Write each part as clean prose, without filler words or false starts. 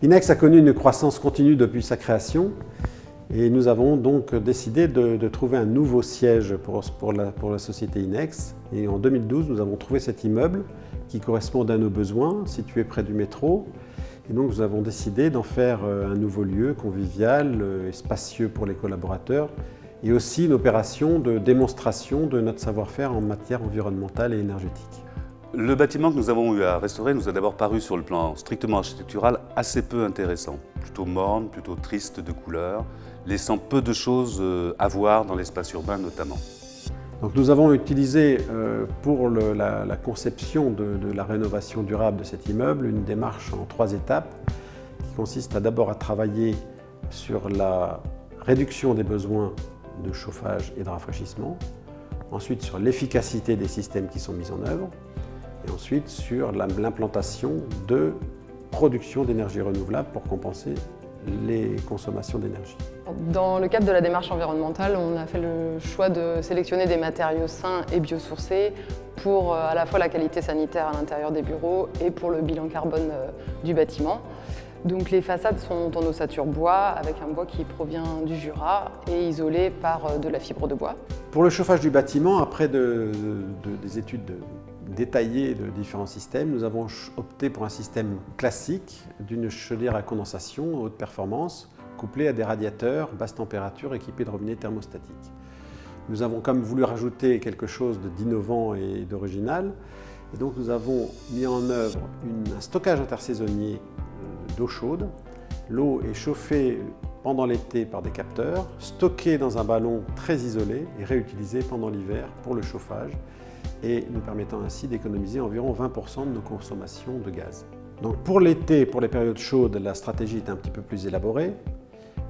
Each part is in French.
Inex a connu une croissance continue depuis sa création et nous avons donc décidé de trouver un nouveau siège pour la société Inex. Et en 2012, nous avons trouvé cet immeuble qui correspond à nos besoins, situé près du métro. Et donc nous avons décidé d'en faire un nouveau lieu convivial et spacieux pour les collaborateurs et aussi une opération de démonstration de notre savoir-faire en matière environnementale et énergétique. Le bâtiment que nous avons eu à restaurer nous a d'abord paru sur le plan strictement architectural assez peu intéressant, plutôt morne, plutôt triste de couleur, laissant peu de choses à voir dans l'espace urbain notamment. Donc nous avons utilisé pour la conception de la rénovation durable de cet immeuble une démarche en 3 étapes qui consiste d'abord à travailler sur la réduction des besoins de chauffage et de rafraîchissement, ensuite sur l'efficacité des systèmes qui sont mis en œuvre et ensuite sur l'implantation de production d'énergie renouvelable pour compenser les consommations d'énergie. Dans le cadre de la démarche environnementale, on a fait le choix de sélectionner des matériaux sains et biosourcés pour à la fois la qualité sanitaire à l'intérieur des bureaux et pour le bilan carbone du bâtiment. Donc les façades sont en ossature bois avec un bois qui provient du Jura et isolé par de la fibre de bois. Pour le chauffage du bâtiment, après des études détaillées de différents systèmes, nous avons opté pour un système classique d'une chaudière à condensation haute performance couplée à des radiateurs basse température équipés de robinets thermostatiques. Nous avons comme voulu rajouter quelque chose d'innovant et d'original et donc nous avons mis en œuvre un stockage intersaisonnier d'eau chaude. L'eau est chauffée pendant l'été par des capteurs, stockée dans un ballon très isolé et réutilisée pendant l'hiver pour le chauffage et nous permettant ainsi d'économiser environ 20% de nos consommations de gaz. Donc pour l'été, pour les périodes chaudes, la stratégie est un petit peu plus élaborée.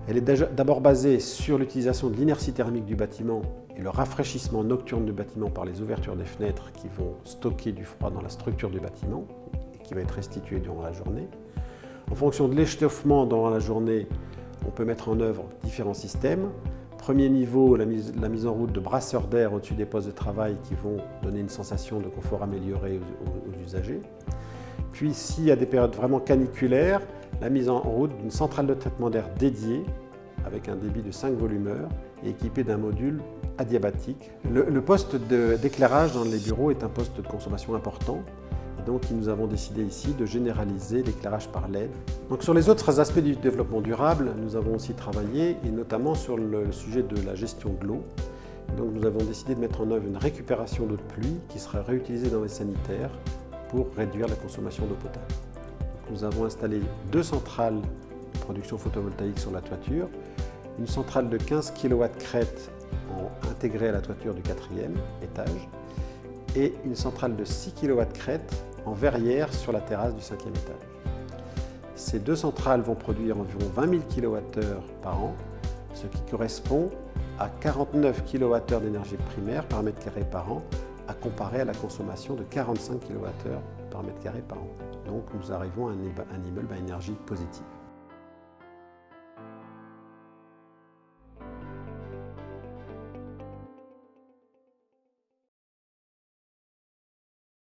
Elle est d'abord basée sur l'utilisation de l'inertie thermique du bâtiment et le rafraîchissement nocturne du bâtiment par les ouvertures des fenêtres qui vont stocker du froid dans la structure du bâtiment et qui va être restitué durant la journée. En fonction de l'échauffement dans la journée, on peut mettre en œuvre différents systèmes. Premier niveau, la mise en route de brasseurs d'air au-dessus des postes de travail qui vont donner une sensation de confort amélioré aux usagers. Puis, s'il y a des périodes vraiment caniculaires, la mise en route d'une centrale de traitement d'air dédiée avec un débit de 5 volumeurs et équipé d'un module adiabatique. Le poste d'éclairage dans les bureaux est un poste de consommation important. Et donc, nous avons décidé ici de généraliser l'éclairage par LED. Donc, sur les autres aspects du développement durable, nous avons aussi travaillé, et notamment sur le sujet de la gestion de l'eau. Donc, nous avons décidé de mettre en œuvre une récupération d'eau de pluie qui sera réutilisée dans les sanitaires pour réduire la consommation d'eau potable. Donc, nous avons installé 2 centrales de production photovoltaïque sur la toiture, une centrale de 15 kW crête intégrée à la toiture du 4e étage et une centrale de 6 kW crête en verrière sur la terrasse du 5e étage. Ces 2 centrales vont produire environ 20 000 kWh par an, ce qui correspond à 49 kWh d'énergie primaire par mètre carré par an, à comparer à la consommation de 45 kWh par mètre carré par an. Donc nous arrivons à un immeuble à énergie positive.